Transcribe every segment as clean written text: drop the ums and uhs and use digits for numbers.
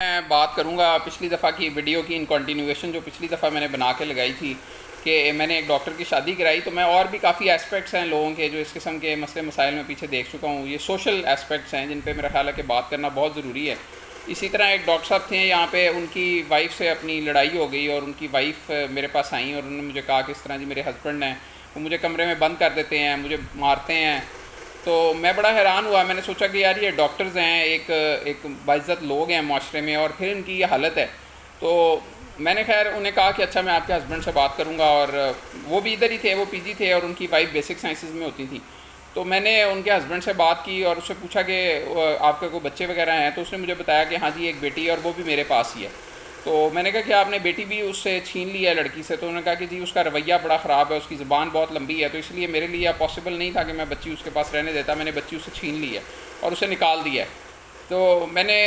میں بات کروں گا پچھلی دفعہ کی ویڈیو کی ان کنٹینیویشن جو پچھلی دفعہ میں نے بنا کے لگائی تھی کہ میں نے ایک ڈاکٹر کی شادی کرائی. تو میں اور بھی کافی اسپیکٹس ہیں لوگوں کے جو اس قسم کے مسئلے مسائل میں پیچھے دیکھ چکا ہوں. یہ سوشل اسپیکٹس ہیں جن پہ میرا خیال ہے کہ بات کرنا بہت ضروری ہے. اسی طرح ایک ڈاکٹر صاحب تھے یہاں پہ, ان کی وائف سے اپنی لڑائی ہو گئی اور ان کی وائف میرے پاس آئیں اور انہوں نے مجھے کہا کہ اس طرح جی میرے ہسبینڈ ہیں وہ مجھے کمرے میں بند کر دیتے ہیں, مجھے مارتے ہیں. تو میں بڑا حیران ہوا. میں نے سوچا کہ یار یہ ڈاکٹرز ہیں, ایک باعزت لوگ ہیں معاشرے میں, اور پھر ان کی یہ حالت ہے. تو میں نے خیر انہیں کہا کہ اچھا میں آپ کے ہسبینڈ سے بات کروں گا, اور وہ بھی ادھر ہی تھے, وہ پی جی تھے, اور ان کی وائف بیسک سائنسز میں ہوتی تھی. تو میں نے ان کے ہسبینڈ سے بات کی اور اس سے پوچھا کہ آپ کے کوئی بچے وغیرہ ہیں. تو اس نے مجھے بتایا کہ ہاں جی ایک بیٹی ہے اور وہ بھی میرے پاس ہی ہے. تو میں نے کہا کہ آپ نے بیٹی بھی اس سے چھین لی ہے لڑکی سے. تو انہوں نے کہا کہ جی اس کا رویہ بڑا خراب ہے, اس کی زبان بہت لمبی ہے, تو اس لیے میرے لیے پاسبل نہیں تھا کہ میں بچی اس کے پاس رہنے دیتا. میں نے بچی اسے چھین لی ہے اور اسے نکال دیا ہے. تو میں نے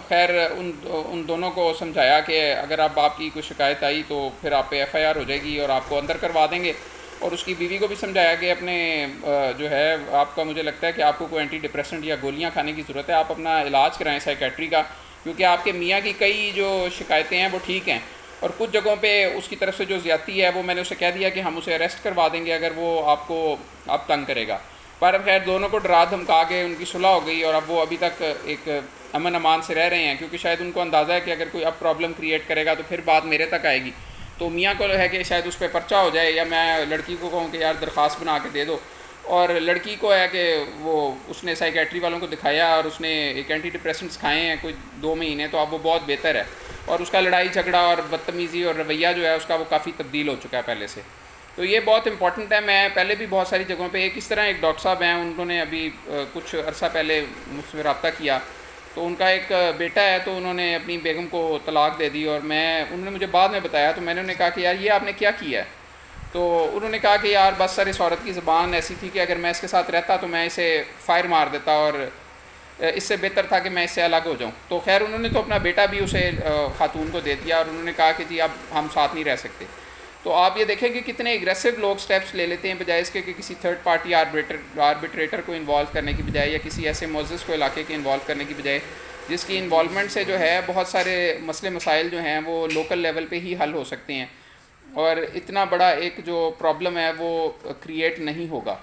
خیر ان دونوں کو سمجھایا کہ اگر اب آپ کی کوئی شکایت آئی تو پھر آپ پہ ایف آئی آر ہو جائے گی اور آپ کو اندر کروا دیں گے. اور اس کی بیوی کو بھی سمجھایا کہ اپنے جو ہے آپ کا, مجھے لگتا ہے کہ آپ کو کوئی اینٹی ڈپریسنٹ یا گولیاں کھانے کی ضرورت ہے, آپ اپنا علاج کرائیں سائیکیٹری کا, کیونکہ آپ کے میاں کی کئی جو شکایتیں ہیں وہ ٹھیک ہیں, اور کچھ جگہوں پہ اس کی طرف سے جو زیادتی ہے وہ میں نے اسے کہہ دیا کہ ہم اسے اریسٹ کروا دیں گے اگر وہ آپ کو اب تنگ کرے گا. پر خیر دونوں کو ڈرا دھمکا کے ان کی صلح ہو گئی, اور اب وہ ابھی تک ایک امن امان سے رہ رہے ہیں, کیونکہ شاید ان کو اندازہ ہے کہ اگر کوئی اب پرابلم کریٹ کرے گا تو پھر بات میرے تک آئے گی. تو میاں کو ہے کہ شاید اس پہ پرچہ ہو جائے, یا میں لڑکی کو کہوں کہ یار درخواست بنا کے دے دو. اور لڑکی کو ہے کہ وہ اس نے سائیکیٹری والوں کو دکھایا اور اس نے ایک اینٹی ڈپریسنٹس کھائے ہیں کوئی 2 مہینے, تو اب وہ بہت بہتر ہے, اور اس کا لڑائی جھگڑا اور بدتمیزی اور رویہ جو ہے اس کا وہ کافی تبدیل ہو چکا ہے پہلے سے. تو یہ بہت امپورٹنٹ ہے. میں پہلے بھی بہت ساری جگہوں پہ ایک اس طرح ایک ڈاکٹر صاحب ہیں, انہوں نے ابھی کچھ عرصہ پہلے مجھ سے رابطہ کیا. تو ان کا ایک بیٹا ہے, تو انہوں نے اپنی بیگم کو طلاق دے دی, اور انہوں نے مجھے بعد میں بتایا. تو میں نے انہیں کہا کہ یار یہ آپ نے کیا کیا ہے؟ تو انہوں نے کہا کہ یار بس سر اس عورت کی زبان ایسی تھی کہ اگر میں اس کے ساتھ رہتا تو میں اسے فائر مار دیتا, اور اس سے بہتر تھا کہ میں اس سے الگ ہو جاؤں. تو خیر انہوں نے تو اپنا بیٹا بھی اسے خاتون کو دے دیا, اور انہوں نے کہا کہ جی اب ہم ساتھ نہیں رہ سکتے. تو آپ یہ دیکھیں کہ کتنے ایگریسو لوگ سٹیپس لے لیتے ہیں, بجائے اس کے کہ کسی تھرڈ پارٹی آربیٹریٹر کو انوالو کرنے کی بجائے, یا کسی ایسے معزز کو علاقے کے انوالو کرنے کی بجائے جس کی انوالومنٹ سے جو ہے بہت سارے مسئلے مسائل جو ہیں وہ لوکل لیول پہ ہی حل ہو سکتے ہیں, اور اتنا بڑا ایک جو پرابلم ہے وہ کریٹ نہیں ہوگا.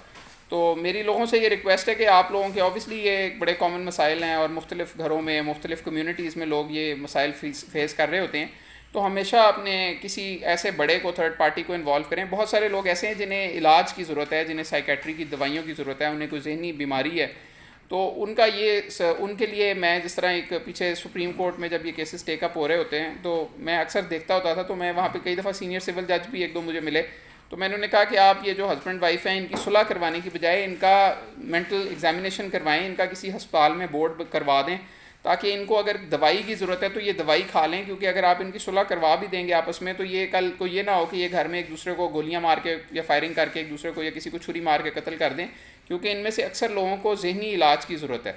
تو میری لوگوں سے یہ ریکویسٹ ہے کہ آپ لوگوں کے اوبیسلی یہ بڑے کامن مسائل ہیں, اور مختلف گھروں میں مختلف کمیونٹیز میں لوگ یہ مسائل فیس کر رہے ہوتے ہیں. تو ہمیشہ اپنے کسی ایسے بڑے کو, تھرڈ پارٹی کو انوالو کریں. بہت سارے لوگ ایسے ہیں جنہیں علاج کی ضرورت ہے, جنہیں سائیکیٹری کی دوائیوں کی ضرورت ہے, انہیں کوئی ذہنی بیماری ہے. تو ان کا ان کے لیے میں جس طرح ایک پیچھے سپریم کورٹ میں جب یہ کیسز ٹیک اپ ہو رہے ہوتے ہیں تو میں اکثر دیکھتا ہوتا تھا. تو میں وہاں پہ کئی دفعہ سینئر سول جج بھی 1-2 مجھے ملے. تو میں نے انہیں کہا کہ آپ یہ جو ہسبینڈ وائف ہیں ان کی صلح کروانے کی بجائے ان کا مینٹل ایگزامینیشن کروائیں, ان کا کسی ہسپتال میں بورڈ کروا دیں, تاکہ ان کو اگر دوائی کی ضرورت ہے تو یہ دوائی کھا لیں. کیونکہ اگر آپ ان کی صلح کروا بھی دیں گے آپس میں, تو یہ کل کو یہ نہ ہو کہ یہ گھر میں ایک دوسرے کو گولیاں مار کے یا فائرنگ کر کے ایک دوسرے کو یا کسی کو چھری مار کے قتل کر دیں, کیونکہ ان میں سے اکثر لوگوں کو ذہنی علاج کی ضرورت ہے.